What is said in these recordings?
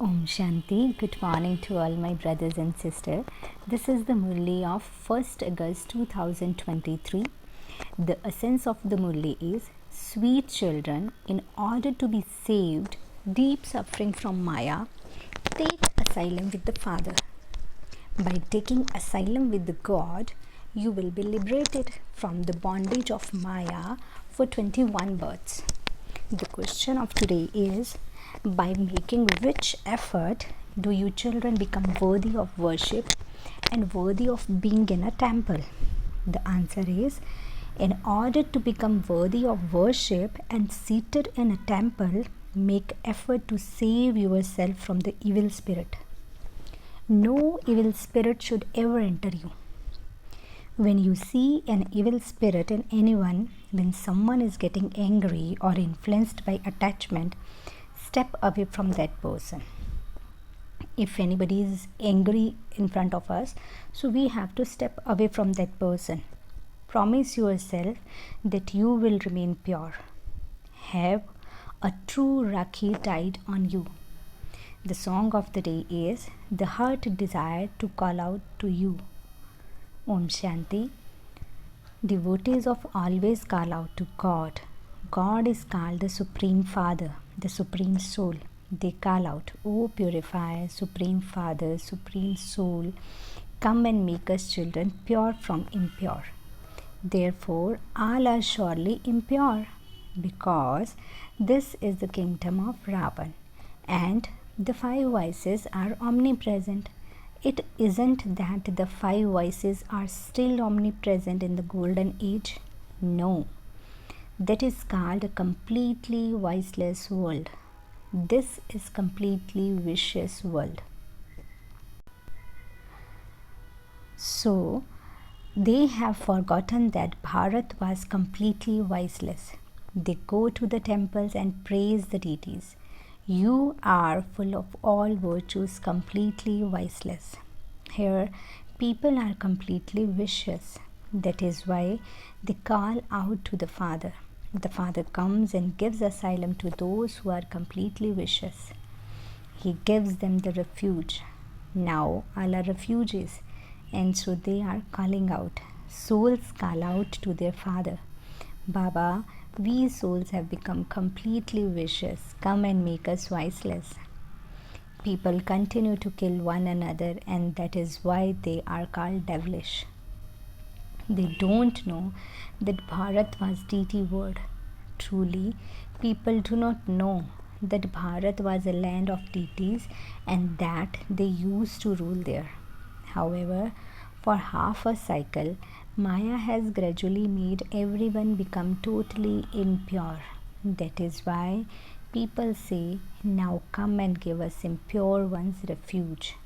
Om Shanti. Good morning to all my brothers and sisters. This is the Murli of 1st August 2023. The essence of the Murli is: sweet children, in order to be saved, deep suffering from Maya, take asylum with the Father. By taking asylum with the God, you will be liberated from the bondage of Maya for 21 births. The question of today is: by making which effort do you children become worthy of worship and worthy of being in a temple? The answer is: in order to become worthy of worship and seated in a temple, make effort to save yourself from the evil spirit. No evil spirit should ever enter you. When you see an evil spirit in anyone, when someone is getting angry or influenced by attachment, step away from that person. If anybody is angry in front of us, so we have to step away from that person. Promise yourself that you will remain pure. Have a true Rakhi tied on you. The song of the day is: the heart desired to call out to you. Om Shanti. Devotees of always call out to God. God is called the Supreme Father, the Supreme Soul. They call out, O Purifier, Supreme Father, Supreme Soul, come and make us children pure from impure. Therefore, all are surely impure, because this is the kingdom of Ravan, and the five vices are omnipresent. It isn't that the five vices are still omnipresent in the golden age. No, that is called a completely viceless world. This is completely vicious world. So, they have forgotten that Bharat was completely viceless. They go to the temples and praise the deities. You are full of all virtues, completely viceless. Here, people are completely vicious. That is why they call out to the Father. The Father comes and gives asylum to those who are completely vicious. He gives them the refuge. Now all are refugees, and so they are calling out. Souls call out to their Father. Baba, we souls have become completely vicious. Come and make us viceless. People continue to kill one another, and that is why they are called devilish. They don't know that Bharat was deity word. Truly, people do not know that Bharat was a land of deities and that they used to rule there. However, for half a cycle, Maya has gradually made everyone become totally impure. That is why people say, now come and give us impure ones refuge.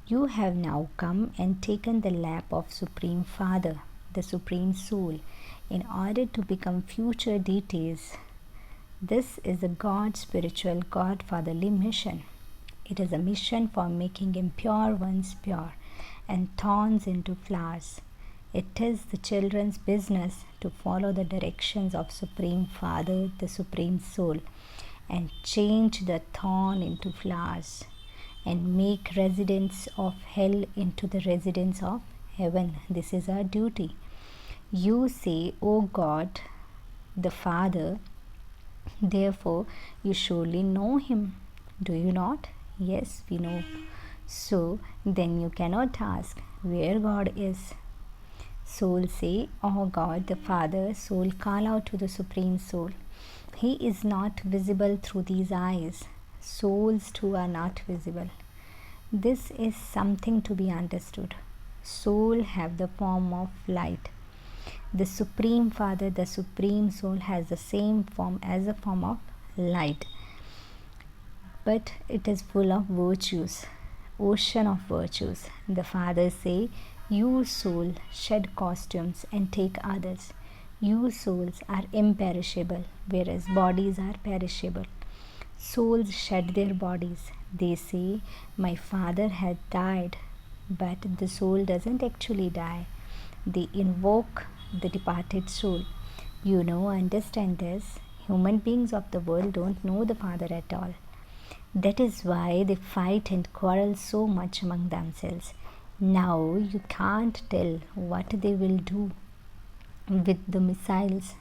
You have now come and taken the lap of Supreme Father, the Supreme Soul, in order to become future deities. This is a God spiritual, God fatherly mission. It is a mission for making impure ones pure and thorns into flowers. It is the children's business to follow the directions of Supreme Father, the Supreme Soul, and change the thorn into flowers, and make residents of hell into the residents of heaven. This is our duty. You say, O God, the Father, therefore you surely know Him. Do you not? Yes, we know. So then you cannot ask where God is. Soul say, O God, the Father. Soul call out to the Supreme Soul. He is not visible through these eyes. Souls too are not visible. This is something to be understood. Soul have the form of light. The Supreme Father, the Supreme Soul, has the same form as a form of light. But it is full of virtues, ocean of virtues. The Father say, you soul shed costumes and take others. You souls are imperishable, whereas bodies are perishable. Souls shed their bodies. They say, my father had died, but the soul doesn't actually die. They invoke the departed soul. You know, understand this. Human beings of the world don't know the Father at all. That is why they fight and quarrel so much among themselves. Now you can't tell what they will do with the missiles.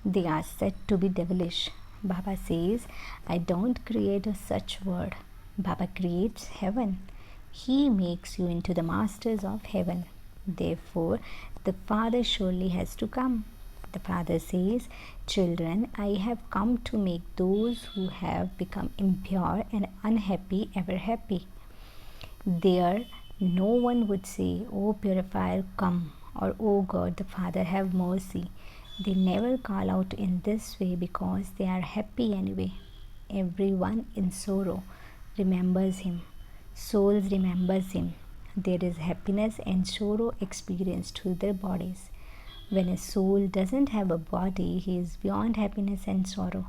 They are said to be devilish. Baba says, I don't create a such word. Baba creates heaven. He makes you into the masters of heaven. Therefore, the Father surely has to come. The Father says, children, I have come to make those who have become impure and unhappy ever happy. There, no one would say, O purifier, come, or O God the Father, have mercy. They never call out in this way because they are happy anyway. Everyone in sorrow remembers Him. Souls remembers Him. There is happiness and sorrow experienced through their bodies. When a soul doesn't have a body, he is beyond happiness and sorrow.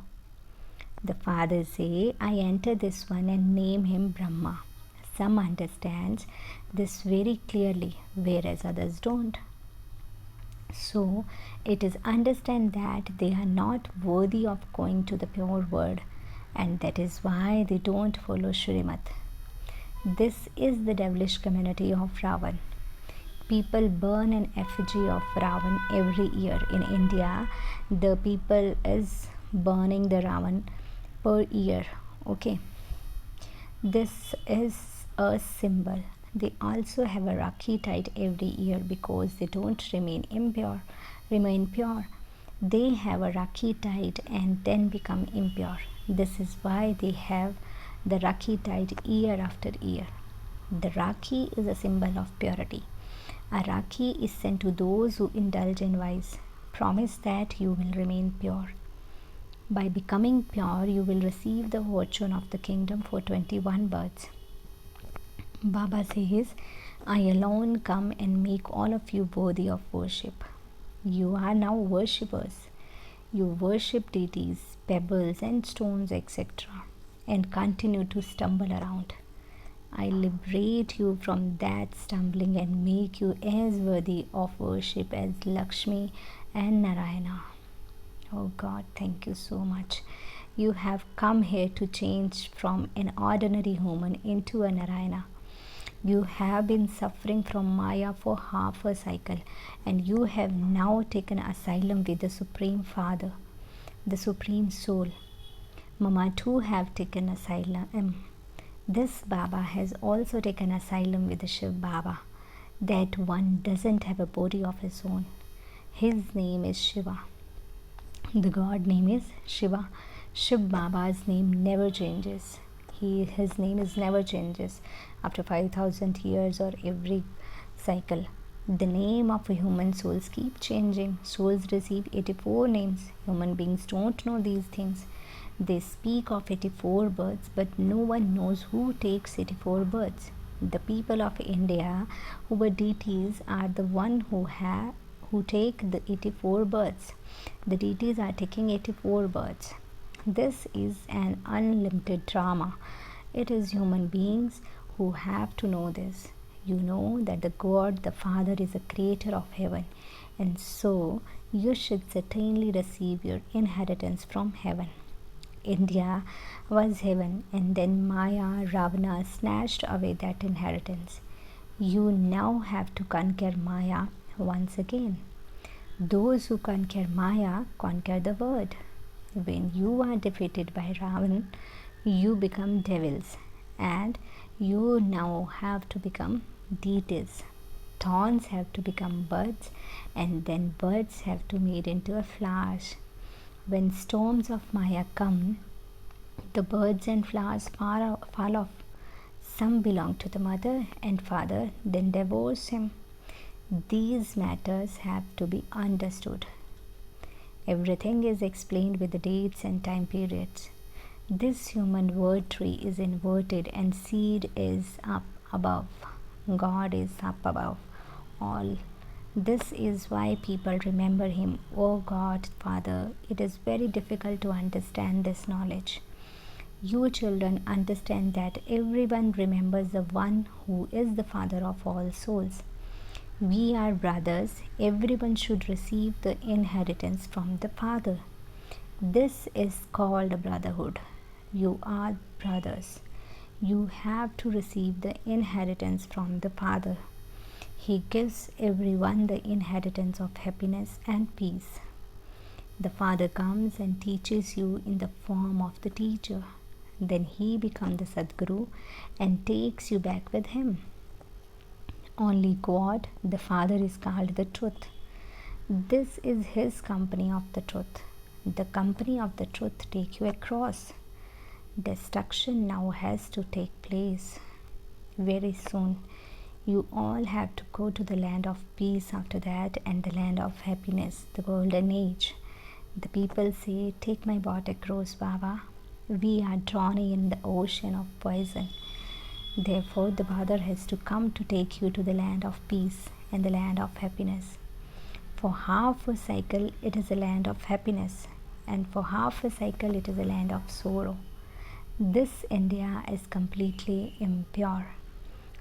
The fathers say, I enter this one and name him Brahma. Some understand this very clearly, whereas others don't. So it is understand that they are not worthy of going to the pure world, and that is why they don't follow Shrimat. This is the devilish community of Ravan. People burn an effigy of Ravan every year. In India, the people is burning the Ravan per year. Okay, this is a symbol. They also have a Rakhi tied every year because they don't remain pure. They have a Rakhi tied and then become impure. This is why they have the Rakhi tied year after year. The Rakhi is a symbol of purity. A Rakhi is sent to those who indulge in vice. Promise that you will remain pure. By becoming pure, you will receive the fortune of the kingdom for 21 births. Baba says, I alone come and make all of you worthy of worship. You are now worshippers. You worship deities, pebbles and stones, etc., and continue to stumble around. I liberate you from that stumbling and make you as worthy of worship as Lakshmi and Narayana. Oh God, thank you so much. You have come here to change from an ordinary human into a Narayana. You have been suffering from Maya for half a cycle, and you have now taken asylum with the Supreme Father, the Supreme Soul. Mama too have taken asylum. This Baba has also taken asylum with the Shiv Baba. That one doesn't have a body of his own. His name is Shiva. The God name is Shiva. Shiv Baba's name never changes. His name is never changes after 5,000 years or every cycle. The name of human souls keep changing. Souls receive 84 names. Human beings don't know these things. They speak of 84 births, but no one knows who takes 84 births. The people of India who were deities are the one who take the 84 births. The deities are taking 84 births. This is an unlimited drama. It is human beings who have to know this. You know that the God, the Father, is a creator of heaven, and so you should certainly receive your inheritance from heaven. India was heaven, and then Maya, Ravana snatched away that inheritance. You now have to conquer Maya once again. Those who conquer Maya conquer the world. When you are defeated by Ravan, you become devils, and you now have to become deities. Thorns have to become birds, and then birds have to made into a flowers. When storms of Maya come, the birds and flowers fall off. Some belong to the mother and father, then divorce him. These matters have to be understood. Everything is explained with the dates and time periods. This human word tree is inverted and seed is up above. God is up above all. This is why people remember him, O God, Father. It is very difficult to understand this knowledge. You children understand that everyone remembers the one who is the Father of all souls. We are brothers. Everyone should receive the inheritance from the Father. This is called brotherhood. You are brothers. You have to receive the inheritance from the Father. He gives everyone the inheritance of happiness and peace. The Father comes and teaches you in the form of the teacher. Then he becomes the Sadguru and takes you back with him. Only God, the Father, is called the truth. This is his company of the truth. The company of the truth take you across. Destruction now has to take place. Very soon, you all have to go to the land of peace after that, and the land of happiness, the golden age. The people say, take my boat across, Baba. We are drawn in the ocean of poison. Therefore, the Father has to come to take you to the land of peace and the land of happiness. For half a cycle, it is a land of happiness, and for half a cycle, it is a land of sorrow. This India is completely impure.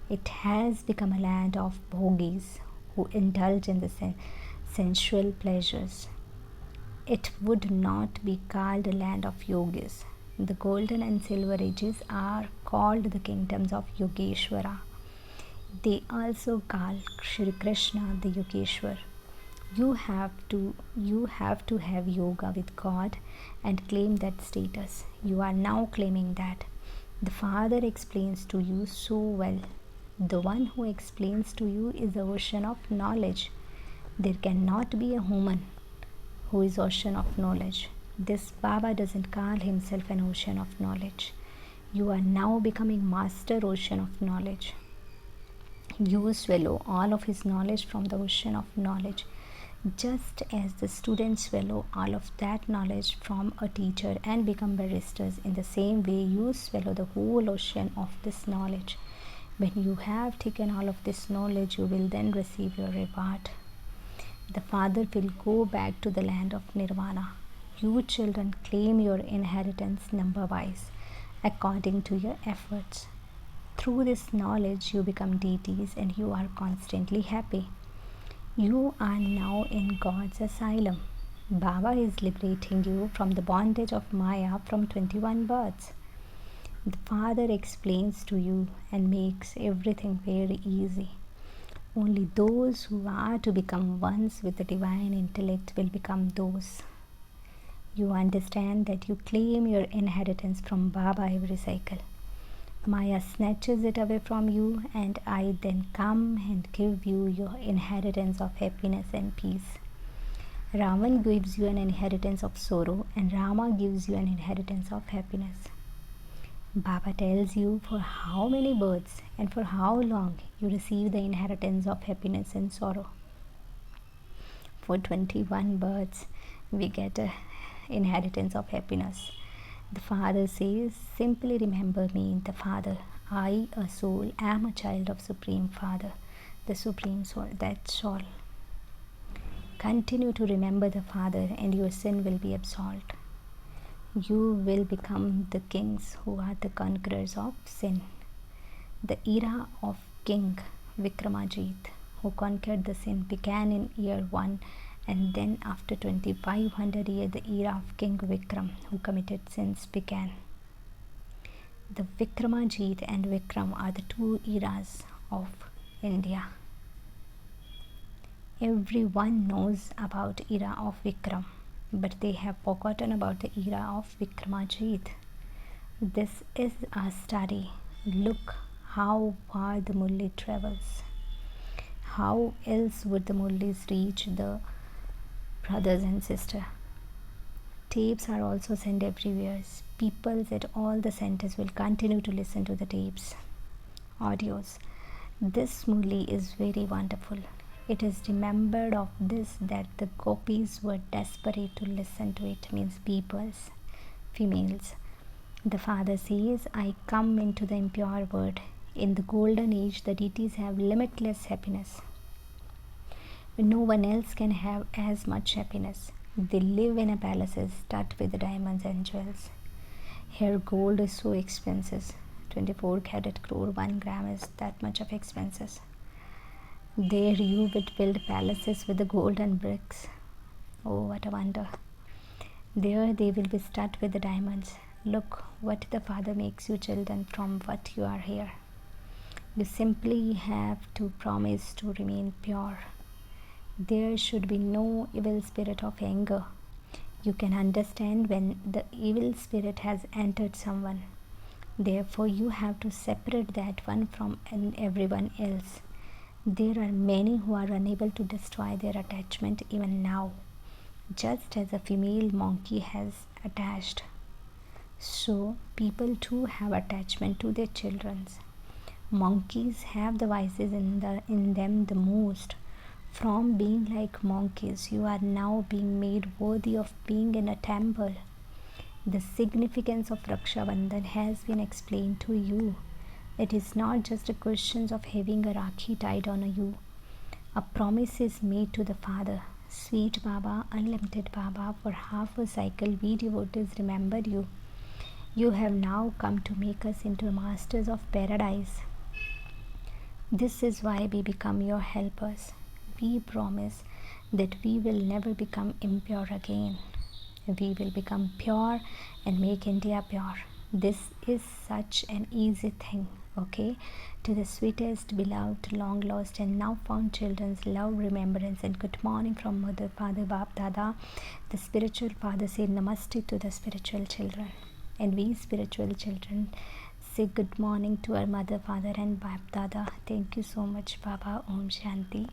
It has become a land of bhogis who indulge in the sensual pleasures. It would not be called a land of yogis. The golden and silver ages are called the kingdoms of Yogeshwara. They also call Shri Krishna the Yogeshwar. You have to have yoga with God and claim that status. You are now claiming that. The Father explains to you so well. The one who explains to you is the ocean of knowledge. There cannot be a human who is ocean of knowledge. This Baba doesn't call himself an ocean of knowledge. You are now becoming master ocean of knowledge. You swallow all of his knowledge from the ocean of knowledge, just as the students swallow all of that knowledge from a teacher and become barristers. In the same way, you swallow the whole ocean of this knowledge. When you have taken all of this knowledge, you will then receive your reward. The Father will go back to the land of Nirvana. You children claim your inheritance number-wise, according to your efforts. Through this knowledge, you become deities and you are constantly happy. You are now in God's asylum. Baba is liberating you from the bondage of Maya from 21 births. The Father explains to you and makes everything very easy. Only those who are to become ones with the divine intellect will become those. You understand that you claim your inheritance from Baba every cycle. Maya snatches it away from you, and I then come and give you your inheritance of happiness and peace. Ravan gives you an inheritance of sorrow, and Rama gives you an inheritance of happiness. Baba tells you for how many births and for how long you receive the inheritance of happiness and sorrow. For 21 births, we get an inheritance of happiness. The Father says, simply remember me, the Father. I, a soul, am a child of Supreme Father, the Supreme Soul. That's all. Continue to remember the Father and your sin will be absolved. You will become the kings who are the conquerors of sin. The era of King Vikramajit, who conquered the sin, began in year 1, and then after 2500 years, the era of King Vikram, who committed sins, began. The Vikramajit and Vikram are the two eras of India. Everyone knows about era of Vikram, but they have forgotten about the era of Vikramajit. This is a study. Look how far the Murli travels. How else would the Murlis reach the brothers and sisters? Tapes are also sent everywhere. People at all the centers will continue to listen to the tapes, audios. This Murli is very wonderful. It is remembered of this that the gopis were desperate to listen to it, means peoples, females. The Father says, I come into the impure world. In the golden age, the deities have limitless happiness. No one else can have as much happiness. They live in a palaces studded with diamonds and jewels. Here gold is so expensive. 24 karat crore 1 gram is that much of expenses. There you would build palaces with the golden bricks. Oh, what a wonder. There they will be studded with the diamonds. Look what the Father makes you children from what you are here. You simply have to promise to remain pure. There should be no evil spirit of anger. You can understand when the evil spirit has entered someone. Therefore, you have to separate that one from everyone else. There are many who are unable to destroy their attachment even now, just as a female monkey has attached. So, people too have attachment to their children. Monkeys have the vices in them the most. From being like monkeys, you are now being made worthy of being in a temple. The significance of Raksha Bandhan has been explained to you. It is not just a question of having a Rakhi tied on you. A promise is made to the Father. Sweet Baba, unlimited Baba, for half a cycle we devotees remember you. You have now come to make us into masters of paradise. This is why we become your helpers. We promise that we will never become impure again. We will become pure and make India pure. This is such an easy thing, okay? To the sweetest, beloved, long lost, and now found children's love, remembrance, and good morning from Mother, Father, Bap, Dada. The spiritual father said namaste to the spiritual children. And we spiritual children say good morning to our mother, father, and Bap, Dada. Thank you so much, Baba. Om Shanti.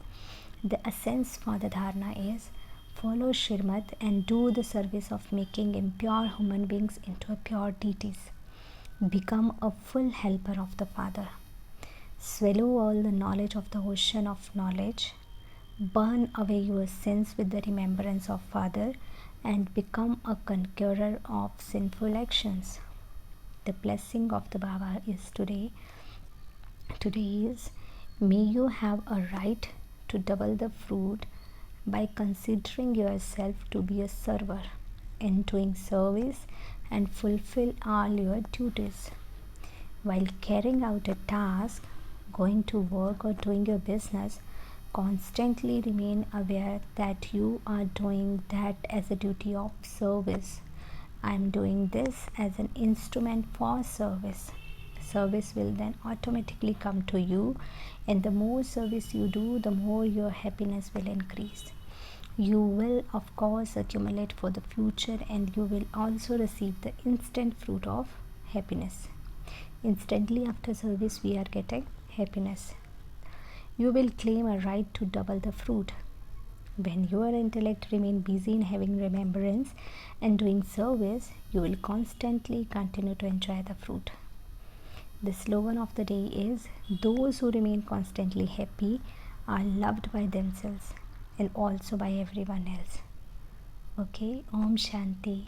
The essence for the dharana is follow Shrimad and do the service of making impure human beings into pure deities. Become a full helper of the Father. Swallow all the knowledge of the ocean of knowledge. Burn away your sins with the remembrance of Father and become a conqueror of sinful actions. The blessing of the Baba is today is, may you have a right to double the fruit by considering yourself to be a server in doing service and fulfill all your duties. While carrying out a task, going to work or doing your business, constantly remain aware that you are doing that as a duty of service. I am doing this as an instrument for service. Service will then automatically come to you, and the more service you do, the more your happiness will increase. You will of course accumulate for the future, and you will also receive the instant fruit of happiness. Instantly after service we are getting happiness. You will claim a right to double the fruit. When your intellect remains busy in having remembrance and doing service, you will constantly continue to enjoy the fruit. The slogan of the day is, those who remain constantly happy are loved by themselves and also by everyone else. Okay, Om Shanti.